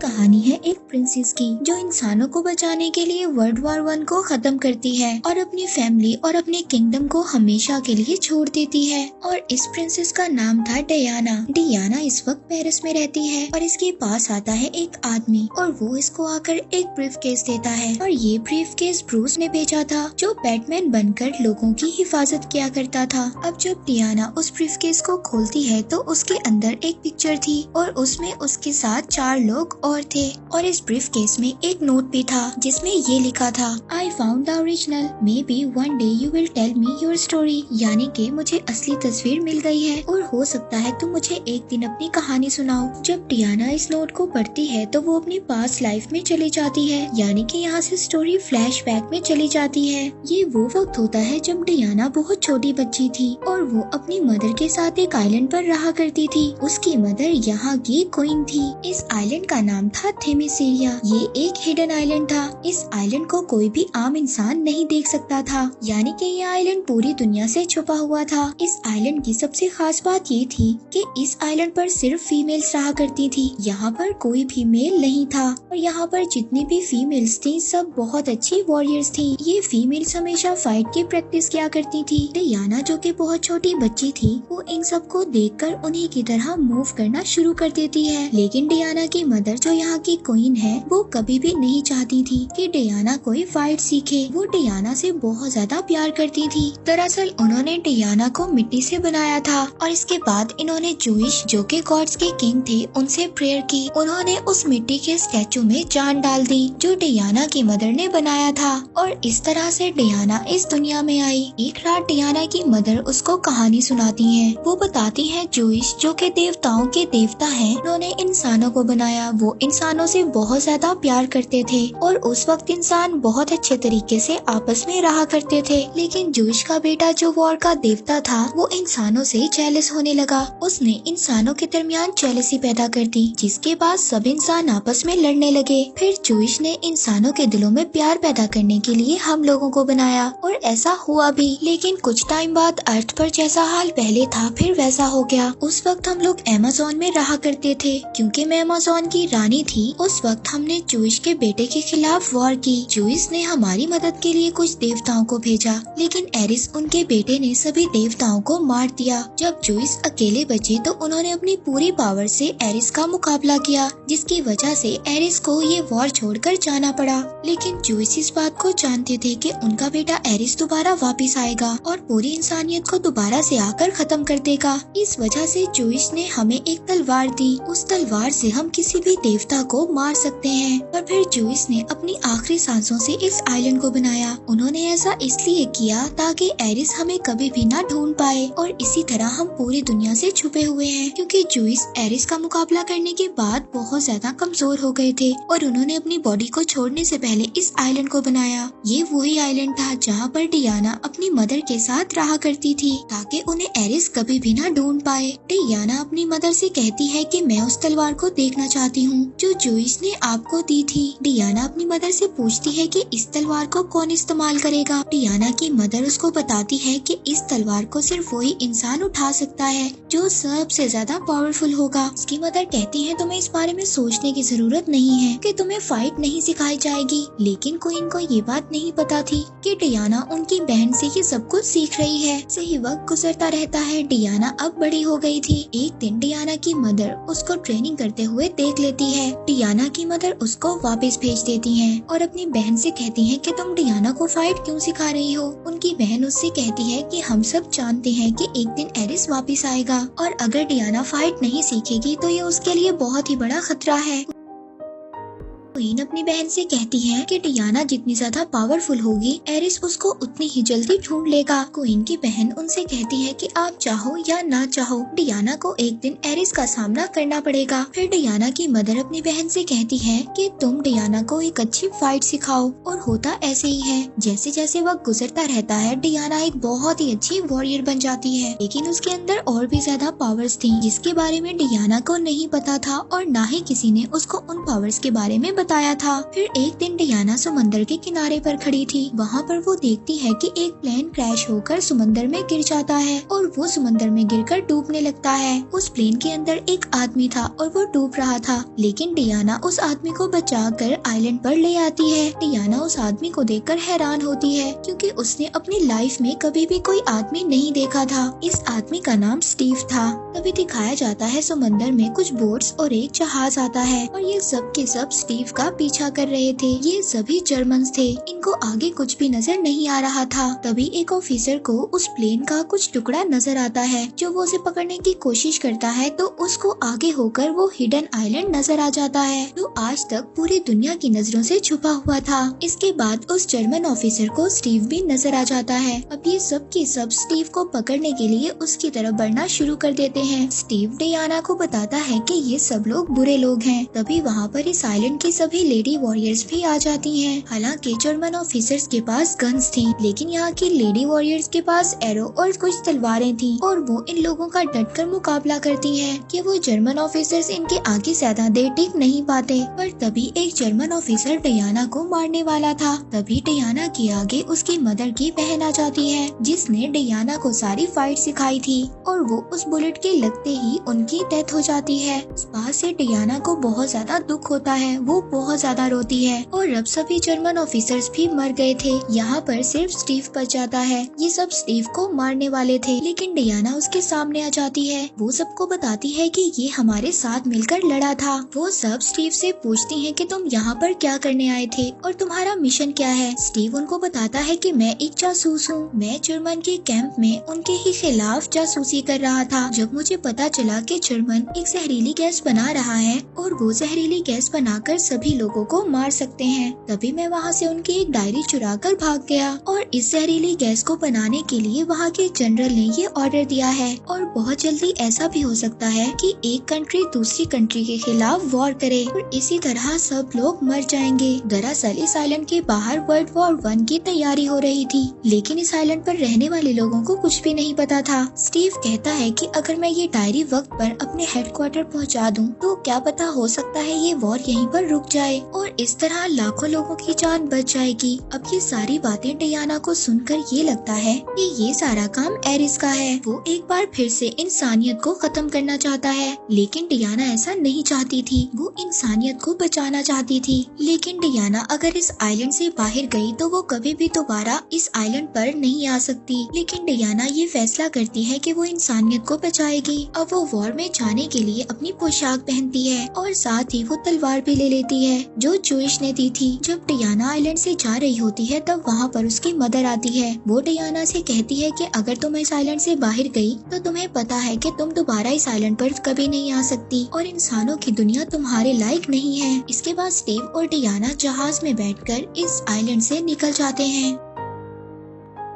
कहानी है एक प्रिंसेस की जो इंसानों को बचाने के लिए वर्ल्ड वॉर 1 को खत्म करती है और अपनी फैमिली और अपने किंगडम को हमेशा के लिए छोड़ देती है। और इस प्रिंसेस का नाम था डियाना। डियाना इस वक्त पेरिस में रहती है और इसके पास आता है एक आदमी और वो इसको आकर एक ब्रीफ केस देता है और ये ब्रीफ केस ब्रूस ने भेजा था जो बैटमैन बनकर लोगों की हिफाजत किया करता था। अब जब डियाना उस ब्रीफ केस को खोलती है तो उसके अंदर एक पिक्चर थी और उसमें उसके साथ 4 लोग और थे और इस ब्रीफ केस में एक नोट भी था जिसमें ये लिखा था, I found the original, maybe one day you will tell me your story. यानी कि मुझे असली तस्वीर मिल गई है और हो सकता है तुम मुझे एक दिन अपनी कहानी सुनाओ। जब डियाना इस नोट को पढ़ती है तो वो अपनी पास्ट लाइफ में चली जाती है, यानी कि यहाँ से स्टोरी फ्लैशबैक में चली जाती है। ये वो वक्त होता है जब डियाना बहुत छोटी बच्ची थी और वो अपनी मदर के साथ एक आइलैंड पर रहा करती थी। उसकी मदर यहाँ की क्वीन थी। इस आइलैंड का नाम था थेमेसिरिया। ये एक हिडन आइलैंड था। इस आइलैंड को कोई भी आम इंसान नहीं देख सकता था, यानी कि ये आइलैंड पूरी दुनिया से छुपा हुआ था। इस आइलैंड की सबसे खास बात ये थी कि इस आइलैंड पर सिर्फ फीमेल्स रहा करती थी। यहाँ पर कोई भी मेल नहीं था और यहाँ पर जितनी भी फीमेल्स थी सब बहुत अच्छी वॉरियर्स थी। ये फीमेल्स हमेशा फाइट की प्रैक्टिस किया करती थी। डियाना जो कि बहुत छोटी बच्ची थी वो इन सबको देखकर उन्हीं की तरह मूव करना शुरू कर देती है। लेकिन डियाना की मदर जो यहाँ की क्वीन है वो कभी भी नहीं चाहती थी कि डियाना कोई फाइट सीखे। वो डियाना से बहुत ज्यादा प्यार करती थी। दरअसल उन्होंने डियाना को मिट्टी से बनाया था और इसके बाद इन्होंने जूइश जो कि गॉड्स के किंग थे उनसे प्रेयर की। उन्होंने उस मिट्टी के स्टैचू में जान डाल दी जो डियाना की मदर ने बनाया था और इस तरह से डियाना इस दुनिया में आई। एक रात डियाना की मदर उसको कहानी सुनाती है। वो बताती है जूइश जो कि देवताओं के देवता हैं, उन्होंने इंसानों को बनाया। वो इंसानों से बहुत ज्यादा प्यार करते थे और उस वक्त इंसान बहुत अच्छे तरीके से आपस में रहा करते थे। लेकिन जूइश का बेटा जो वॉर का देवता था वो इंसानों से जेलस होने लगा। उसने इंसानों के दरमियान जेलसी पैदा कर दी जिसके बाद सब इंसान आपस में लड़ने लगे। फिर जूइश ने इंसानों के दिलों में प्यार पैदा करने के लिए हम लोगों को बनाया और ऐसा हुआ भी। लेकिन कुछ टाइम बाद अर्थ पर जैसा हाल पहले था फिर वैसा हो गया। उस वक्त हम लोग अमेज़न में रहा करते थे। क्योंकि मैं अमेज़न की रानी थी उस वक्त हमने जूइश के बेटे के खिलाफ वॉर की। जूइश ने हमारी मदद के लिए कुछ देवताओं को भेजा लेकिन एरिस उनके बेटे ने सभी देवताओं को मार दिया। जब जूइश अकेले बचे तो उन्होंने अपनी पूरी पावर से एरिस का मुकाबला किया जिसकी वजह से एरिस को ये वॉर छोड़कर जाना पड़ा। लेकिन जूइश इस बात को जानते थे कि उनका बेटा एरिस दोबारा वापस आएगा और पूरी इंसानियत को दोबारा से आकर खत्म कर देगा। इस वजह से जूइश ने हमें एक तलवार दी। उस तलवार से हम किसी भी देवता को मार सकते हैं। और फिर जूइश ने अपनी आखिरी सांसों से इस आइलैंड को बनाया। उन्होंने ऐसा इसलिए किया ताकि एरिस हमें कभी भी ना ढूंढ पाए और इसी तरह हम पूरी दुनिया से छुपे हुए हैं। क्योंकि जूइश एरिस का मुकाबला करने के बाद बहुत ज्यादा कमजोर हो गए थे और उन्होंने अपनी बॉडी को छोड़ने से पहले इस आइलैंड को बनाया। ये वही आइलैंड था जहाँ पर डियाना अपनी मदर के साथ रहा करती थी ताकि उन्हें एरिस कभी भी ना ढूंढ पाए। डियाना अपनी मदर से कहती है कि मैं उस तलवार को देखना चाहती हूँ जो जूइश ने आपको दी थी। डियाना अपनी मदर से पूछती है कि इस तलवार को कौन इस्तेमाल करेगा। डियाना की मदर उसको बताती है कि इस तलवार को सिर्फ वही इंसान उठा सकता है जो सबसे ज्यादा पावरफुल होगा। उसकी मदर कहती है तुम्हें इस बारे में सोचने की जरूरत नहीं है कि तुम्हें फाइट नहीं सिखाई जाएगी। लेकिन क्वीन को ये बात नहीं पता थी कि डियाना उनकी बहन से ये सब कुछ सीख रही है। सही वक्त गुजरता रहता है। डियाना अब बड़ी हो गई थी। एक दिन डियाना की मदर उसको ट्रेनिंग करते हुए देख लेती है। डियाना की मदर उसको वापस भेज देती हैं और अपनी बहन से कहती हैं कि तुम डियाना को फाइट क्यों सिखा रही हो। उनकी बहन उससे कहती है कि हम सब जानते हैं कि एक दिन एरिस वापस आएगा और अगर डियाना फाइट नहीं सीखेगी तो ये उसके लिए बहुत ही बड़ा खतरा है। क्वीन अपनी बहन से कहती है कि डियाना जितनी ज्यादा पावरफुल होगी एरिस उसको उतनी ही जल्दी ढूंढ लेगा। क्वीन की बहन उनसे कहती है कि आप चाहो या ना चाहो डियाना को एक दिन एरिस का सामना करना पड़ेगा। फिर डियाना की मदर अपनी बहन से कहती है कि तुम डियाना को एक अच्छी फाइट सिखाओ और होता ऐसे ही है। जैसे जैसे वक्त गुजरता रहता है डियाना एक बहुत ही अच्छी वॉरियर बन जाती है लेकिन उसके अंदर और भी ज्यादा पावर्स थी जिसके बारे में डियाना को नहीं पता था और ना ही किसी ने उसको उन पावर्स के बारे में बताया था। फिर एक दिन डियाना समंदर के किनारे पर खड़ी थी। वहाँ पर वो देखती है कि एक प्लेन क्रैश होकर समंदर में गिर जाता है और वो समंदर में गिरकर डूबने लगता है। उस प्लेन के अंदर एक आदमी था और वो डूब रहा था, लेकिन डियाना उस आदमी को बचाकर आइलैंड पर ले आती है। डियाना उस आदमी को देखकर हैरान होती है, क्योंकि उसने अपनी लाइफ में कभी भी कोई आदमी नहीं देखा था। इस आदमी का नाम स्टीव था। तभी दिखाया जाता है समंदर में कुछ बोट्स और एक जहाज आता है और ये सब के सब स्टीव का पीछा कर रहे थे। ये सभी जर्मन्स थे। इनको आगे कुछ भी नजर नहीं आ रहा था। तभी एक ऑफिसर को उस प्लेन का कुछ टुकड़ा नजर आता है। जो वो उसे पकड़ने की कोशिश करता है तो उसको आगे होकर वो हिडन आइलैंड नजर आ जाता है, जो आज तक पूरी दुनिया की नजरों से छुपा हुआ था। इसके बाद उस जर्मन ऑफिसर को स्टीव भी नजर आ जाता है। अब ये सब के सब स्टीव को पकड़ने के लिए उसकी तरफ बढ़ना शुरू कर देते हैं। स्टीव डियाना को बताता है कि ये सब लोग बुरे लोग हैं। तभी वहाँ पर इस आइलैंड की सभी लेडी वॉरियर्स भी आ जाती हैं। हालांकि जर्मन ऑफिसर्स के पास गन्स थी, लेकिन यहाँ की लेडी वॉरियर्स के पास एरो और कुछ तलवारें थी और वो इन लोगों का डटकर मुकाबला करती हैं कि वो जर्मन ऑफिसर्स इनके आगे ज्यादा देर टिक नहीं पाते। पर तभी एक जर्मन ऑफिसर डियाना को मारने वाला था। तभी डियाना के आगे उसकी मदर की बहन आ जाती है, जिसने डियाना को सारी फाइट सिखाई थी और वो उस बुलेट के लगते ही उनकी डेथ हो जाती है। इस बात से डियाना को बहुत ज्यादा दुख होता है। वो बहुत ज्यादा रोती है और अब सभी जर्मन ऑफिसर्स भी मर गए थे। यहाँ पर सिर्फ स्टीव बच जाता है। ये सब स्टीव को मारने वाले थे, लेकिन डियाना उसके सामने आ जाती है। वो सबको बताती है कि ये हमारे साथ मिलकर लड़ा था। वो सब स्टीव से पूछती हैं कि तुम यहाँ पर क्या करने आए थे और तुम्हारा मिशन क्या है। स्टीव उनको बताता है कि मैं एक जासूस हूँ। मैं जर्मन के कैंप में उनके ही खिलाफ जासूसी कर रहा था। जब मुझे पता चला कि जर्मन एक जहरीली गैस बना रहा है और वो जहरीली गैस बनाकर सभी लोगों को मार सकते हैं, तभी मैं वहाँ से उनकी एक डायरी चुरा कर भाग गया और इस जहरीली गैस को बनाने के लिए वहाँ के जनरल ने ये ऑर्डर दिया है। और बहुत जल्दी ऐसा भी हो सकता है कि एक कंट्री दूसरी कंट्री के खिलाफ वॉर करे और इसी तरह सब लोग मर जाएंगे। दरअसल इस आइलैंड के बाहर वर्ल्ड वॉर 1 की तैयारी हो रही थी, लेकिन इस आइलैंड पर रहने वाले लोगों को कुछ भी नहीं पता था। स्टीव कहता है कि अगर मैं ये डायरी वक्त पर अपने हेडक्वार्टर पहुंचा दूं, तो क्या पता हो सकता है ये वॉर यहीं पर रुक जाए और इस तरह लाखों लोगों की जान बच जाएगी। अब ये सारी बातें डियाना को सुनकर ये लगता है कि ये सारा काम एरिस का है। वो एक बार फिर से इंसानियत को खत्म करना चाहता है, लेकिन डियाना ऐसा नहीं चाहती थी। वो इंसानियत को बचाना चाहती थी। लेकिन डियाना अगर इस आइलैंड से बाहर गई तो वो कभी भी दोबारा इस आइलैंड पर नहीं आ सकती। लेकिन डियाना ये फैसला करती है कि वो इंसानियत को बचाएगी। अब वो वॉर में जाने के लिए अपनी पोशाक पहनती है और साथ ही वो तलवार भी ले लेती है जो जूइश ने दी थी। जब डियाना आइलैंड से जा रही होती है तब वहाँ पर उसकी मदर आती है। वो डियाना से कहती है कि अगर तुम इस आइलैंड से बाहर गई तो तुम्हें पता है कि तुम दोबारा इस आइलैंड पर कभी नहीं आ सकती और इंसानों की दुनिया तुम्हारे लायक नहीं है। इसके बाद स्टीव और डियाना जहाज में बैठकर इस आइलैंड से निकल जाते हैं।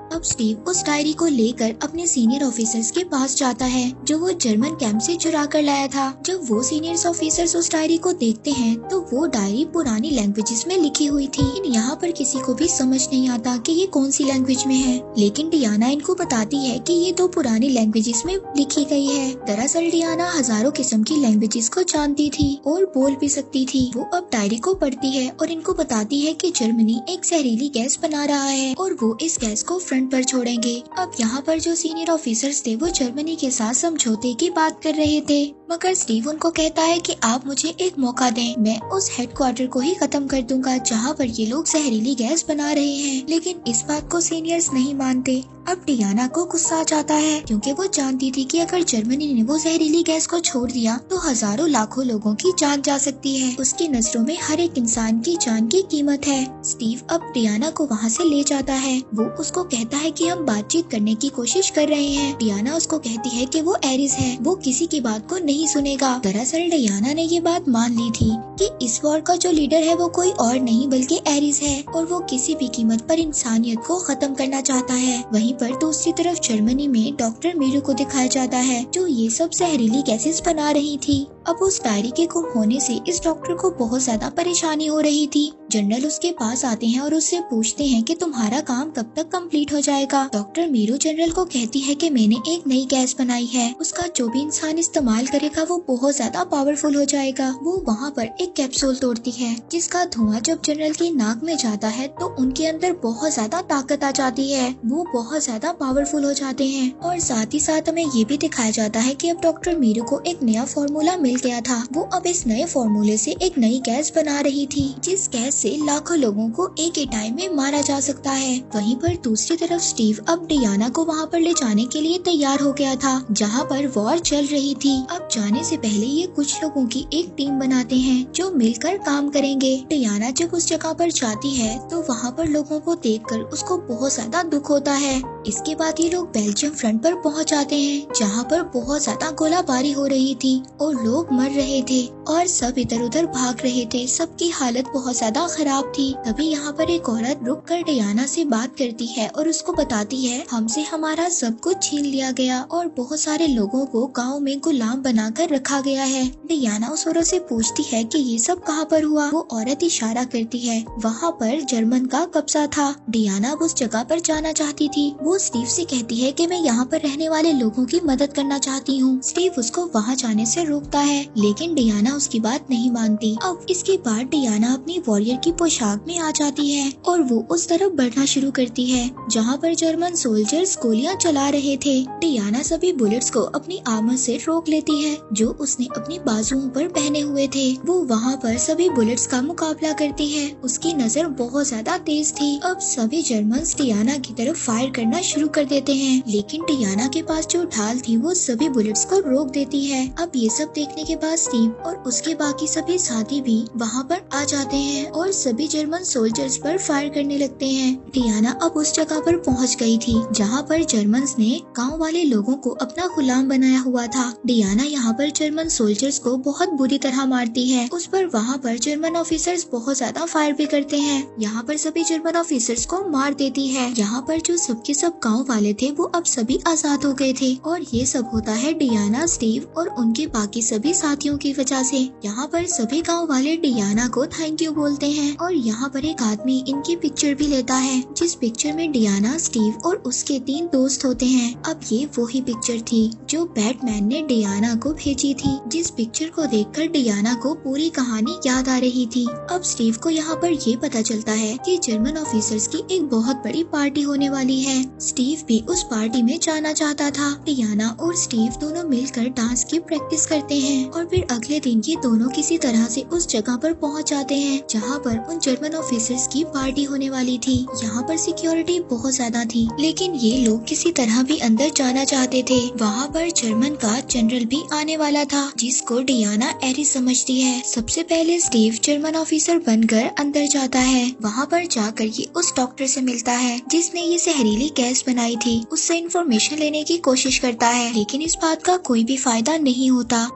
अब स्टीव उस डायरी को लेकर अपने सीनियर ऑफिसर्स के पास जाता है, जो वो जर्मन कैंप से चुरा कर लाया था। जब वो सीनियर ऑफिसर्स उस डायरी को देखते हैं तो वो डायरी पुरानी लैंग्वेजेस में लिखी हुई थी। यहाँ पर किसी को भी समझ नहीं आता कि ये कौन सी लैंग्वेज में है, लेकिन डियाना इनको बताती है कि ये तो पुरानी लैंग्वेजेस में लिखी गई है। दरअसल डियाना हजारों किस्म की लैंग्वेजेस को जानती थी और बोल भी सकती थी। वो अब डायरी को पढ़ती है और इनको बताती है कि जर्मनी एक जहरीली गैस बना रहा है और वो इस गैस को फ्रंट पर छोड़ेंगे। अब यहाँ पर जो सीनियर ऑफिसर्स थे वो जर्मनी के साथ समझौते की बात कर रहे थे, मगर स्टीव उनको कहता है कि आप मुझे एक मौका दें, मैं उस हेडक्वार्टर को ही खत्म कर दूंगा जहाँ पर ये लोग जहरीली गैस बना रहे हैं। लेकिन इस बात को सीनियर्स नहीं मानते। अब डियाना को गुस्सा आ जाता है, क्योंकि वो जानती थी कि अगर जर्मनी ने वो जहरीली गैस को छोड़ दिया तो हजारों लाखों लोगों की जान जा सकती है। उसकी नजरों में हर एक इंसान की जान की कीमत है। स्टीव अब डियाना को वहाँ से ले जाता है। वो उसको कहता है कि हम बातचीत करने की कोशिश कर रहे हैं। डियाना उसको कहती है कि वो एरिस है, वो किसी की बात को नहीं सुनेगा। दरअसल डियाना ने ये बात मान ली थी कि इस वॉर का जो लीडर है वो कोई और नहीं बल्कि एरिस है और वो किसी भी कीमत पर इंसानियत को खत्म करना चाहता है। वहीं पर दूसरी तरफ जर्मनी में डॉक्टर मीरू को दिखाया जाता है, जो ये सब जहरीली गैसेस बना रही थी। अब उस डायरी के गुम होने से इस डॉक्टर को बहुत ज्यादा परेशानी हो रही थी। जनरल उसके पास आते हैं और उससे पूछते हैं कि तुम्हारा काम कब तक कंप्लीट हो जाएगा। डॉक्टर मीरू जनरल को कहती है कि मैंने एक नई गैस बनाई है, उसका जो भी इंसान इस्तेमाल करेगा वो बहुत ज्यादा पावरफुल हो जाएगा। वो वहाँ पर एक कैप्सूल तोड़ती है जिसका धुआं जब जनरल की नाक में जाता है तो उनके अंदर बहुत ज्यादा ताकत आ जाती है, वो बहुत ज्यादा पावरफुल हो जाते हैं। और साथ ही साथ हमें ये भी दिखाया जाता है कि अब डॉक्टर मीरू को एक नया फॉर्मूला मिल गया था। वो अब इस नए फॉर्मूले से एक नई गैस बना रही थी जिस गैस से लाखों लोगों को एक ही टाइम में मारा जा सकता है। वहीं पर दूसरी तरफ स्टीव अब डियाना को वहाँ पर ले जाने के लिए तैयार हो गया था जहाँ पर वॉर चल रही थी। अब जाने से पहले ये कुछ लोगों की एक टीम बनाते हैं जो मिलकर काम करेंगे। डियाना जब उस जगह पर जाती है तो वहाँ पर लोगों को देखकर उसको बहुत ज्यादा दुख होता है। इसके बाद ये लोग बेल्जियम फ्रंट पर पहुँच जाते हैं जहाँ पर बहुत ज्यादा गोलाबारी हो रही थी और लोग मर रहे थे और सब इधर उधर भाग रहे थे, सबकी हालत बहुत ज्यादा खराब थी। तभी यहाँ पर एक औरत रुक कर डियाना से बात करती है और उसको बताती है हमसे हमारा सब कुछ छीन लिया गया और बहुत सारे लोगों को गांव में गुलाम बनाकर रखा गया है। डियाना उस औरत से पूछती है कि ये सब कहाँ पर हुआ। वो औरत इशारा करती है वहाँ पर जर्मन का कब्जा था। डियाना अब उस जगह पर जाना चाहती थी। वो स्टीव से कहती है कि मैं यहाँ पर रहने वाले लोगों की मदद करना चाहती हूँ। स्टीव उसको वहाँ जाने से रोकता है लेकिन डियाना उसकी बात नहीं मानती। अब इसके बाद डियाना अपनी वॉरियर की पोशाक में आ जाती है और वो उस तरफ बढ़ना शुरू करती है जहाँ पर जर्मन सोल्जर्स गोलियां चला रहे थे। डियाना सभी बुलेट्स को अपनी आर्मर से रोक लेती है जो उसने अपनी बाजुओं पर पहने हुए थे। वो वहाँ पर सभी बुलेट्स का मुकाबला करती है। उसकी नजर बहुत ज्यादा तेज थी। अब सभी जर्मन्स डियाना की तरफ फायर करना शुरू कर देते हैं लेकिन डियाना के पास जो ढाल थी वो सभी बुलेट्स को रोक देती है। अब ये सब देखने के बाद स्टीव और उसके बाकी सभी साथी भी वहाँ पर आ जाते हैं और सभी जर्मन सोल्जर्स पर फायर करने लगते हैं। डियाना अब उस जगह पर पहुँच गई थी जहाँ पर जर्मन्स ने गांव वाले लोगों को अपना गुलाम बनाया हुआ था। डियाना यहाँ पर जर्मन सोल्जर्स को बहुत बुरी तरह मारती है। उस पर वहाँ पर जर्मन ऑफिसर्स बहुत ज्यादा फायर भी करते हैं। यहाँ पर सभी जर्मन ऑफिसर्स को मार देती है। यहाँ पर जो सबके सब गाँव वाले थे वो अब सभी आजाद हो गए थे और ये सब होता है डियाना, स्टीव और उनके बाकी सभी साथियों की वजह से। यहाँ पर सभी गांव वाले डियाना को थैंक यू बोलते हैं और यहाँ पर एक आदमी इनकी पिक्चर भी लेता है जिस पिक्चर में डियाना, स्टीव और उसके 3 दोस्त होते हैं। अब ये वही पिक्चर थी जो बैटमैन ने डियाना को भेजी थी। जिस पिक्चर को देखकर डियाना को पूरी कहानी याद आ रही थी। अब स्टीव को यहाँ पर ये पता चलता है कि जर्मन ऑफिसर्स की एक बहुत बड़ी पार्टी होने वाली है। स्टीव भी उस पार्टी में जाना चाहता था। डियाना और स्टीव दोनों मिलकर डांस की प्रैक्टिस करते हैं और फिर अगले दिन ये दोनों किसी तरह से उस जगह पर पहुंच जाते हैं जहां पर उन जर्मन ऑफिसर्स की पार्टी होने वाली थी। यहाँ पर सिक्योरिटी बहुत ज्यादा थी लेकिन ये लोग किसी तरह भी अंदर जाना चाहते थे। वहाँ पर जर्मन का जनरल भी आने वाला था जिसको डियाना एरिस समझती है। सबसे पहले स्टीव जर्मन ऑफिसर बनकर अंदर जाता है। वहाँ पर जाकर ये उस डॉक्टर से मिलता है जिसने ये जहरीली गैस बनाई थी। उससे इंफॉर्मेशन लेने की कोशिश करता है लेकिन इस बात का कोई भी फायदा नहीं होता।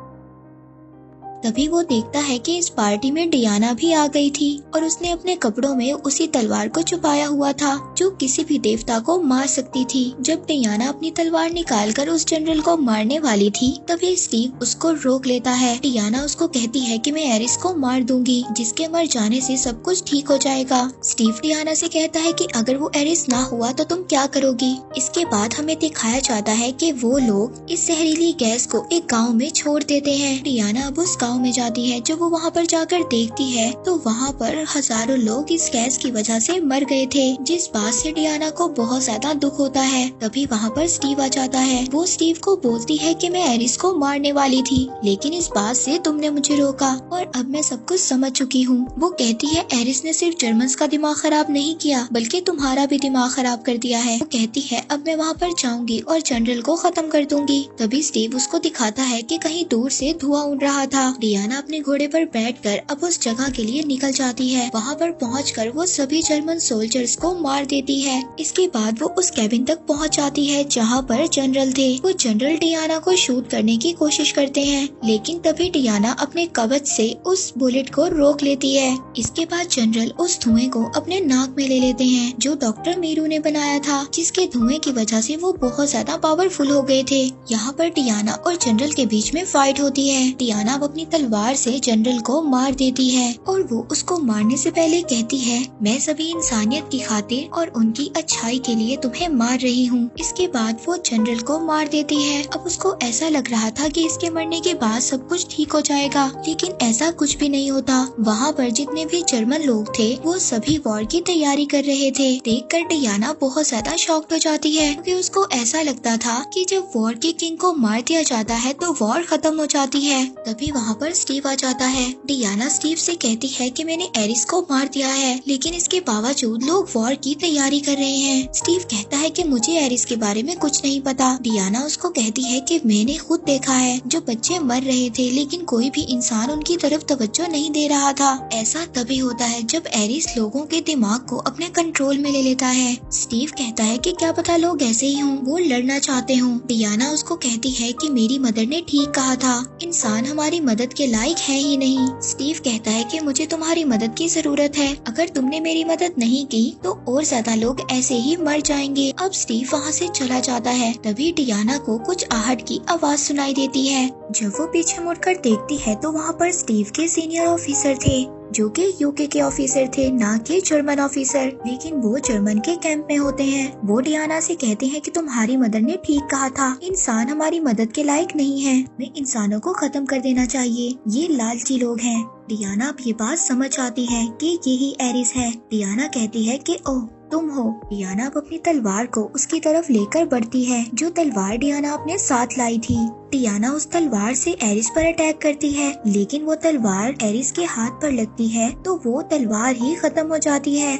तभी वो देखता है कि इस पार्टी में डियाना भी आ गई थी और उसने अपने कपड़ों में उसी तलवार को छुपाया हुआ था जो किसी भी देवता को मार सकती थी। जब डियाना अपनी तलवार निकालकर उस जनरल को मारने वाली थी तभी स्टीव उसको रोक लेता है। डियाना उसको कहती है कि मैं एरिस को मार दूंगी जिसके मर जाने से सब कुछ ठीक हो जाएगा। स्टीव डियाना से कहता है कि अगर वो एरिस ना हुआ तो तुम क्या करोगी। इसके बाद हमें दिखाया जाता है कि वो लोग इस जहरीली गैस को एक गाँव में छोड़ देते हैं। डियाना अब उस गाँव में जाती है। जब वो वहाँ पर जाकर देखती है तो वहाँ पर हजारों लोग इस गैस की वजह से मर गए थे जिस बात से डियाना को बहुत ज्यादा दुख होता है। तभी वहाँ पर स्टीव आ जाता है। वो स्टीव को बोलती है कि मैं एरिस को मारने वाली थी लेकिन इस बात से तुमने मुझे रोका और अब मैं सब कुछ समझ चुकी हूँ। वो कहती है एरिस ने सिर्फ जर्मन्स का दिमाग खराब नहीं किया बल्कि तुम्हारा भी दिमाग खराब कर दिया है। वो कहती है अब मैं वहाँ पर जाऊंगी और जनरल को खत्म कर दूंगी। तभी स्टीव उसको दिखाता है कि कहीं दूर से धुआं उड़ रहा था डियाना अपने घोड़े पर बैठकर अब उस जगह के लिए निकल जाती है। वहाँ पर पहुंचकर वो सभी जर्मन सोल्जर्स को मार देती है। इसके बाद वो उस कैबिन तक पहुँच जाती है जहाँ पर जनरल थे। वो जनरल डियाना को शूट करने की कोशिश करते हैं, लेकिन तभी डियाना अपने कवच से उस बुलेट को रोक लेती है। इसके बाद जनरल उस धुएं को अपने नाक में ले लेते हैं जो डॉक्टर मीरू ने बनाया था, जिसके धुएं की वजह से वो बहुत ज्यादा पावरफुल हो गए थे। यहाँ पर डियाना और जनरल के बीच में फाइट होती है। डियाना अब अपनी तलवार से जनरल को मार देती है और वो उसको मारने से पहले कहती है, मैं सभी इंसानियत की खातिर और उनकी अच्छाई के लिए तुम्हें मार रही हूँ। इसके बाद वो जनरल को मार देती है। अब उसको ऐसा लग रहा था कि इसके मरने के बाद सब कुछ ठीक हो जाएगा, लेकिन ऐसा कुछ भी नहीं होता। वहाँ पर जितने भी जर्मन लोग थे वो सभी वॉर की तैयारी कर रहे थे। देखकर डियाना बहुत ज्यादा शॉक्ड हो जाती है, क्योंकि उसको ऐसा लगता था कि जब वॉर के किंग को मार दिया जाता है तो वॉर खत्म हो जाती है। तभी वहाँ पर स्टीव आ जाता है। डियाना स्टीव से कहती है कि मैंने एरिस को मार दिया है, लेकिन इसके बावजूद लोग वॉर की तैयारी कर रहे हैं। स्टीव कहता है कि मुझे एरिस के बारे में कुछ नहीं पता। डियाना उसको कहती है कि मैंने खुद देखा है, जो बच्चे मर रहे थे लेकिन कोई भी इंसान उनकी तरफ तवज्जो नहीं दे रहा था। ऐसा तभी होता है जब एरिस लोगों के दिमाग को अपने कंट्रोल में ले लेता है। स्टीव कहता है कि क्या पता लोग ऐसे ही हों, वो लड़ना चाहते हों। डियाना उसको कहती है कि मेरी मदर ने ठीक कहा था, इंसान हमारी मदद के लायक है ही नहीं। स्टीव कहता है कि मुझे तुम्हारी मदद की जरूरत है, अगर तुमने मेरी मदद नहीं की तो और ज्यादा लोग ऐसे ही मर जाएंगे। अब स्टीव वहाँ से चला जाता है। तभी डियाना को कुछ आहट की आवाज सुनाई देती है। जब वो पीछे मुड़कर देखती है तो वहाँ पर स्टीव के सीनियर ऑफिसर थे, जो कि यूके के ऑफिसर थे, ना कि जर्मन ऑफिसर, लेकिन वो जर्मन के कैंप में होते हैं। वो डियाना से कहते हैं कि तुम्हारी मदर ने ठीक कहा था, इंसान हमारी मदद के लायक नहीं है, हमें इंसानों को खत्म कर देना चाहिए, ये लालची लोग हैं। डियाना अब ये बात समझ आती है कि यही एरिस है। डियाना कहती है कि ओह तुम हो। डियाना अब अपनी तलवार को उसकी तरफ लेकर बढ़ती है, जो तलवार डियाना अपने साथ लाई थी। डियाना उस तलवार से एरिस पर अटैक करती है, लेकिन वो तलवार एरिस के हाथ पर लगती है तो वो तलवार ही खत्म हो जाती है।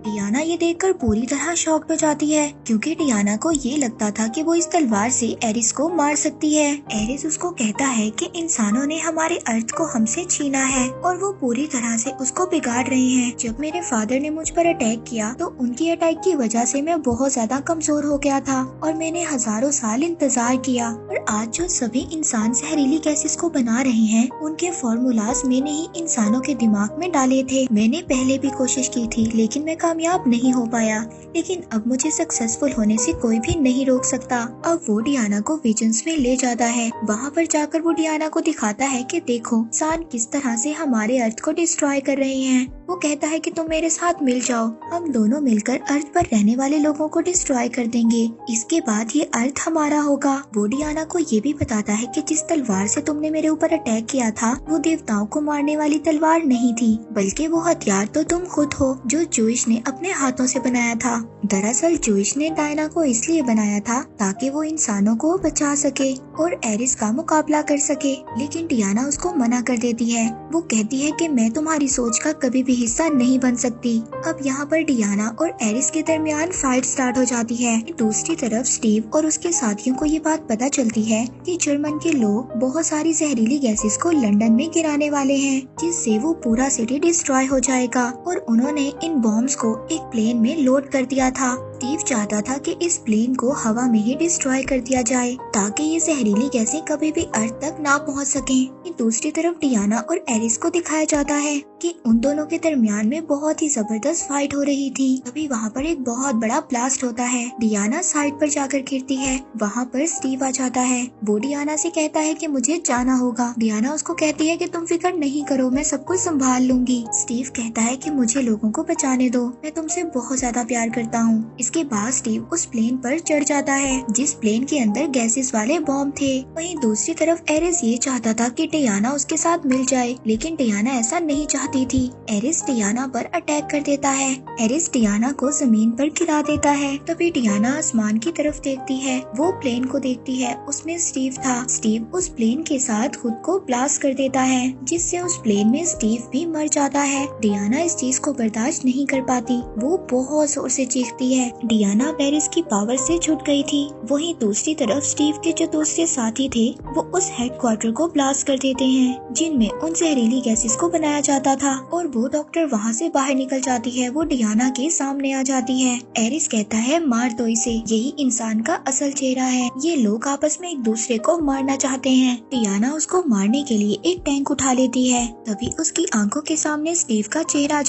डियाना ये देखकर पूरी तरह शॉक्ड हो जाती है, क्योंकि डियाना को ये लगता था कि वो इस तलवार से एरिस को मार सकती है। एरिस उसको कहता है कि इंसानों ने हमारे अर्थ को हमसे छीना है और वो पूरी तरह से उसको बिगाड़ रहे हैं। जब मेरे फादर ने मुझ पर अटैक किया तो उनकी अटैक की वजह से मैं बहुत ज्यादा कमजोर हो गया था और मैंने हजारों साल इंतजार किया, और आज जो सभी इंसान जहरीली गैसेस को बना रहे हैं उनके फॉर्मूलाज मैंने ही इंसानों के दिमाग में डाले थे। मैंने पहले भी कोशिश की थी लेकिन मैं कामयाब नहीं हो पाया, लेकिन अब मुझे सक्सेसफुल होने से कोई भी नहीं रोक सकता। अब वो डियाना को विजन्स में ले जाता है। वहाँ पर जाकर वो डियाना को दिखाता है कि देखो इंसान किस तरह से हमारे अर्थ को डिस्ट्रॉय कर रहे हैं। वो कहता है कि तुम मेरे साथ मिल जाओ, हम दोनों मिलकर अर्थ पर रहने वाले लोगों को डिस्ट्रॉय कर देंगे, इसके बाद ये अर्थ हमारा होगा। वो डियाना को ये भी बताता है कि जिस तलवार से तुमने मेरे ऊपर अटैक किया था वो देवताओं को मारने वाली तलवार नहीं थी, बल्कि वो हथियार तो तुम खुद हो, जो जूइश ने अपने हाथों से बनाया था। दरअसल जूइश ने डायना को इसलिए बनाया था ताकि वो इंसानों को बचा सके और एरिस का मुकाबला कर सके, लेकिन डियाना उसको मना कर देती है। वो कहती है कि मैं तुम्हारी सोच का कभी भी हिस्सा नहीं बन सकती। अब यहाँ पर डियाना और एरिस के दरमियान फाइट स्टार्ट हो जाती है। दूसरी तरफ स्टीव और उसके साथियों को ये बात पता चलती है कि जर्मन के लोग बहुत सारी जहरीली गैसेस को लंदन में गिराने वाले हैं, जिससे वो पूरा सिटी डिस्ट्रॉय हो जाएगा, और उन्होंने इन बॉम्ब्स को एक प्लेन में लोड कर दिया था। स्टीव चाहता था कि इस प्लेन को हवा में ही डिस्ट्रॉय कर दिया जाए ताकि ये जहरीली गैसें कभी भी अर्थ तक ना पहुंच सकें। दूसरी तरफ डियाना और एरिस को दिखाया जाता है कि उन दोनों के दरमियान में बहुत ही जबरदस्त फाइट हो रही थी। तभी वहाँ पर एक बहुत बड़ा ब्लास्ट होता है। डियाना साइड पर जाकर गिरती है। वहाँ पर स्टीव आ जाता है। वो डियाना से कहता है कि मुझे जाना होगा। डियाना उसको कहती है कि तुम फिक्र नहीं करो, मैं सब कुछ संभाल लूंगी। स्टीव कहता है कि मुझे लोगों को बचाने दो, मैं तुमसे बहुत ज्यादा प्यार करता हूँ। इसके बाद स्टीव उस प्लेन पर चढ़ जाता है जिस प्लेन के अंदर गैसेस वाले बॉम्ब थे। वहीं दूसरी तरफ एरिस ये चाहता था कि डियाना उसके साथ मिल जाए, लेकिन डियाना ऐसा नहीं चाहती थी। एरिस डियाना पर अटैक कर देता है। एरिस डियाना को जमीन पर गिरा देता है। तभी डियाना आसमान की तरफ देखती है। वो प्लेन को देखती है, उसमें स्टीव था। स्टीव उस प्लेन के साथ खुद को ब्लास्ट कर देता है, जिससे उस प्लेन में स्टीव भी मर जाता है। डियाना इस चीज को बर्दाश्त नहीं कर पाती। वो बहुत जोर से चीखती है डियाना पेरिस की पावर से छूट गई थी। वहीं दूसरी तरफ स्टीव के जो दूसरे साथी थे वो उस हेडक्वार्टर को ब्लास्ट कर देते हैं जिनमें उन जहरीली गैसेस को बनाया जाता था और वो डॉक्टर वहाँ से बाहर निकल जाती है। वो डियाना के सामने आ जाती है। एरिस कहता है मार दो इसे, यही इंसान का असल चेहरा है। ये लोग आपस में एक दूसरे को मारना चाहते हैं। डियाना उसको मारने के लिए एक टैंक उठा लेती है। तभी उसकी आंखों के सामने स्टीव का चेहरा आ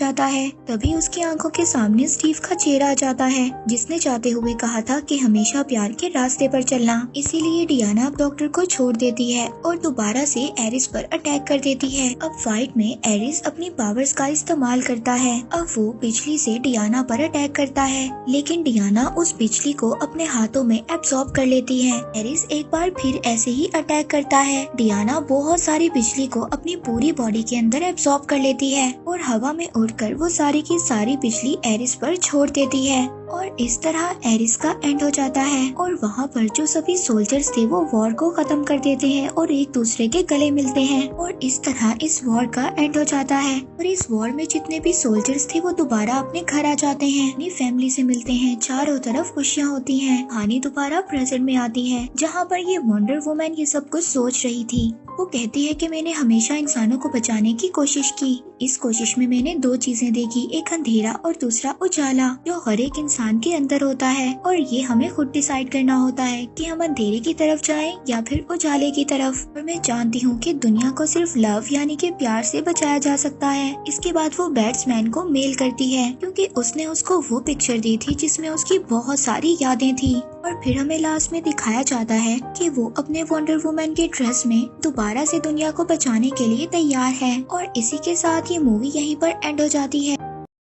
जाता है। जिसने चाहते हुए कहा था कि हमेशा प्यार के रास्ते पर चलना। इसीलिए डियाना अब डॉक्टर को छोड़ देती है और दोबारा से एरिस पर अटैक कर देती है। अब फाइट में एरिस अपनी पावर्स का इस्तेमाल करता है। अब वो बिजली से डियाना पर अटैक करता है, लेकिन डियाना उस बिजली को अपने हाथों में एब्सॉर्ब कर लेती है। एरिस एक बार फिर ऐसे ही अटैक करता है। डियाना बहुत सारी बिजली को अपनी पूरी बॉडी के अंदर एब्सॉर्ब कर लेती है और हवा में उड़कर वो सारी की सारी बिजली एरिस पर छोड़ देती है और इस तरह एरिस का एंड हो जाता है। और वहाँ पर जो सभी सोल्जर्स थे वो वॉर को खत्म कर देते हैं और एक दूसरे के गले मिलते हैं और इस तरह इस वॉर का एंड हो जाता है। और इस वॉर में जितने भी सोल्जर्स थे वो दोबारा अपने घर आ जाते हैं, अपनी फैमिली से मिलते हैं। चारों तरफ खुशियाँ होती हैं। कहानी दोबारा प्रेजेंट में आती है जहाँ पर ये वंडर वुमन ये सब कुछ सोच रही थी। वो कहती है कि मैंने हमेशा इंसानों को बचाने की कोशिश की। इस कोशिश में मैंने दो चीजें देखी, एक अंधेरा और दूसरा उजाला, जो हर एक इंसान के अंदर होता है और ये हमें खुद डिसाइड करना होता है कि हम अंधेरे की तरफ जाएं या फिर उजाले की तरफ। और मैं जानती हूँ कि दुनिया को सिर्फ लव यानी कि प्यार से बचाया जा सकता है। इसके बाद वो बैट्समैन को मेल करती है क्योंकि उसने उसको वो पिक्चर दी थी जिसमें उसकी बहुत सारी यादें थी। और फिर हमें लास्ट में दिखाया जाता है कि वो अपने वंडर वुमन के ड्रेस में दोबारा से दुनिया को बचाने के लिए तैयार है। और इसी के साथ ये मूवी यहीं पर एंड हो जाती है।